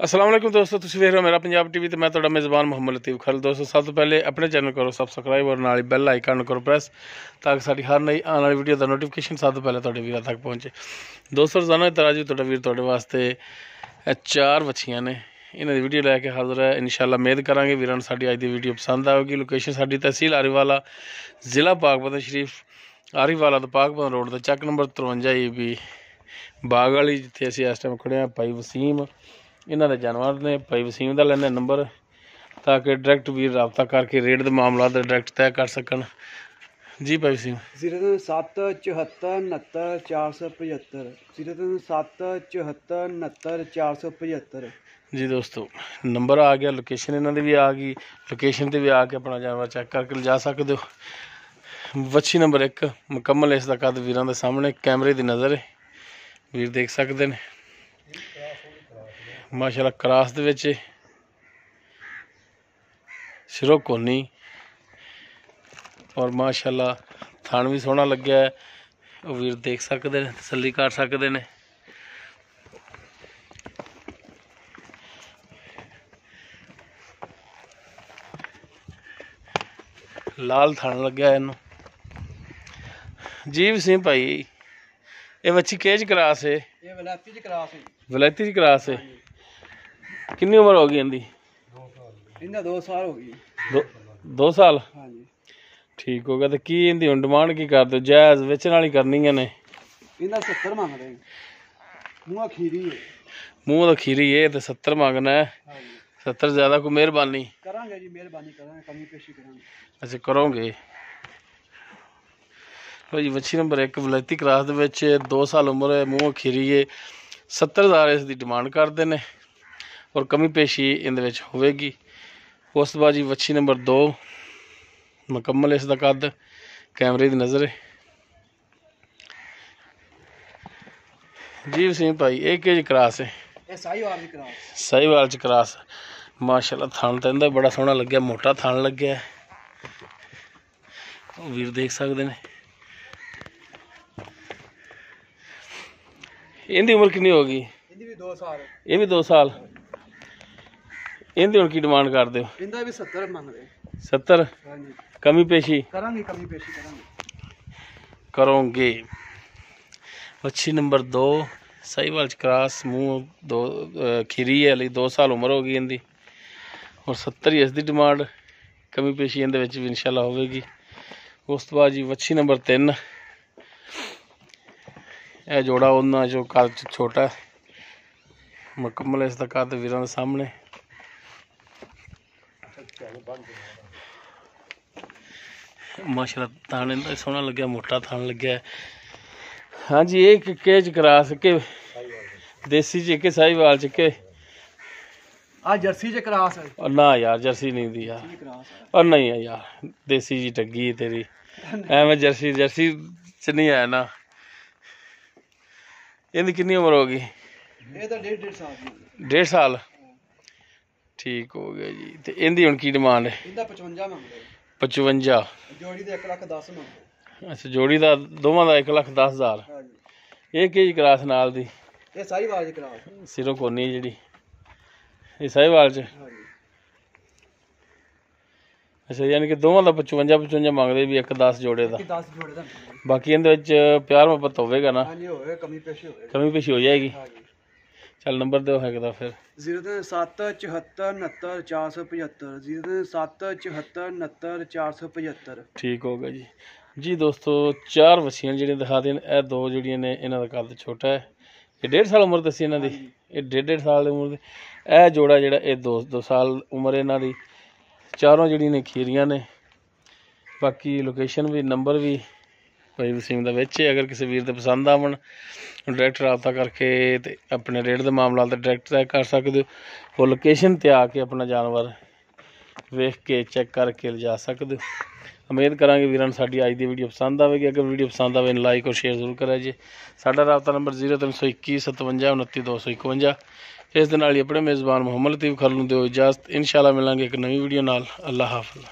अस्सलाम वालेकुम दोस्तों, तुसीं वेख रहे हो मेरा पंजाब टीवी तो मैं तुहाडा मेज़बान मोहम्मद लतीफ़ खालिद। दोस्तों सब तो पहले अपने चैनल करो सबसक्राइब और नाल बैल आइकन करो प्रेस ताकि साडी हर नई आने वाली वीडियो का नोटिफिकेशन सब तो पहले तुहाडे वीरां तक पहुँचे। दोस्तों रोज़ाना तरह जी तुहाडा वीर तुहाडे वास्ते 4 बच्चियां ने इन्हां दी वीडियो लैके हाज़र है। इंशाअल्लाह उम्मीद करांगे वीरां नूं साडी अज दी वीडियो पसंद आएगी। लोकेशन साडी तहसील आरीवाला, ज़िला पाकपतन शरीफ, आरीवाला तो पाकपतन रोड तो चक नंबर 53 EB बाग वाली जिथे असीं इस टाइम खड़े हैं। भाई वसीम इन्हां दे जानवर ने, भाई वसीम दा लैने नंबर ताकि डायरैक्ट वीर रबता करके रेट के मामला डायरैक्ट तय कर सकन। जी भाई वसीम 0774699475 0774699475। जी दोस्तों नंबर आ गया, लोकेशन इन्हां दी भी आ गई। लोकेशन ते भी आके अपना जानवर चेक करके जा सकते हो। वच्छी नंबर 1 मुकम्मल इसका कद वीरां दे सामने कैमरे की नज़र है, वीर देख सकते हैं। माशाल्लाह क्रास दे विच सिरों कोनी और माशाल्लाह थान भी सोहना लग्या है, वीर देख सकते हैं, तसल्ली कर सकते हैं। लाल थान लग्या है इनू। जी वसीम भाई ये बच्ची केज क्रास है? ये वलैती च क्रास है। वलैती च क्रास है। कितनी उम्र होगी इनकी? 2 साल हो गई। 2 साल? हाँ जी। ठीक हो गया। तो की इनकी हुण डिमांड की कर दो? जायज़ बेचण वाली करनी ने? इनका 70 मांग रहे हैं। मुँह खीरी है। मुँह तो खीरी है तो 70 मांगना है। हाँ जी। 70 ज़्यादा कोई मेहरबानी करांगे जी, मेहरबानी करांगे, कमी पेशी करांगे। अच्छा करोगे भाई। मच्छी नंबर 1 वलैती क्रास दे 2 साल उम्र है, मुँह खीरी है, 70,000 इसकी डिमांड करते हैं और कमी पेशी इन होगी। उस तो बाद जी वच्छी नंबर 2 मुकम्मल इसका कद कैमरे की नज़र है। जी वसीम भाई एक केज क्रास है? साहीवाल च क्रास। माशाल्लाह थान तो इनका बड़ा सोहना लग्या, मोटा थान लग्या है, वीर देख सकते हैं। इनकी उम्र कितनी होगी? इनकी भी 2 साल। ये भी 2 साल। इनकी हुण की डिमांड कर दो? इनका भी 70 मांग रहे। 70? हाँ जी। कमी पेशी करांगे, कमी पेशी करांगे। करोगे। मच्छी नंबर 2 साहीवाल क्रॉस, मुँह 2 खीरी है, अली 2 साल उम्र होगी इनकी और 70 ही इसकी डिमांड। कमी पेशी इन भी इंशाल्लाह होगी। उस तो बाद जी वच्छी नंबर 3 यह जोड़ा उन्होंने जो कद छोटा है, मुकम्मल इसका कद वीरां दे सामने। माशाल्लाह थान इनका सोहना लग्या, मोटा थान लग्या है। हाँ जी एक केज क्रास के देसी च के साहीवाल च के? आ जर्सी च क्रास है। और ना यार जर्सी नहीं दी यार, और नहीं है यार, देसी जी टग्गी तेरी। एवं जर्सी च नहीं है ना। इनकी कितनी उम्र होगी? ये तो 1.5 साल। 1.5 साल? ठीक हो गया जी। तो इनकी हुण की डिमांड है? इनका 55 मंग रहे। 55? जोड़ी दे 1,10,000 मंग रहे। अच्छा जोड़ी का दोवां दा 1,10,000। हाँ जी। ये केज क्रास नाल दी? ये साहीवाल च क्रास। सिरों कोनी जी ये साहीवाल च? हाँ जी। अच्छा यानी कि दोवां दा 55 मंगदे भी 1,10 जोड़े दा। 10 जोड़े दा। बाकी इहदे विच प्यार मोहब्बत होवेगा ना? हाँ जी होवे, कमी पेशी होवे। कमी पेशी हो जाएगी। हाँ जी। चल नंबर दो है कि फिर? 0774699475 0774699475। ठीक हो गया जी। जी दोस्तों 4 वछियां जिहड़ियां दिखा देन, ए 2 जिहड़ियां ने इन्हां दा कद छोटा है। ये 1.5 साल उम्र दसी इन्हां दी? ये 1.5 साल उम्र दी। ए जोड़ा जिहड़ा ये 2 साल उम्र इन्हां दी। चारों जिहड़ियां ने खीरियां ने। बाकी लोकेशन भी नंबर भी भाई वसीम दा विच है। अगर किसी वीर दे पसंद आवन डायरैक्ट रबता करके ते अपने रेट के मामला डायरैक्ट तय कर सकते हो और लोकेशन ते आके अपना जानवर वेख के चेक करके ले जा सकते हो। उम्मीद करांगे वीरां नूं साडी अज दी वीडियो पसंद आएगी। अगर वीडियो पसंद आए लाइक और शेयर जरूर करा जी। साडा रबता नंबर 0321 57 29 251। इस दे नाल ही अपने मेज़बान मोहम्मद लतीफ़ खालिद नूं दिओ इजाज़त। इंशाअल्लाह मिलांगे एक नवी वीडियो नाल। अल्लाह हाफ़िज़।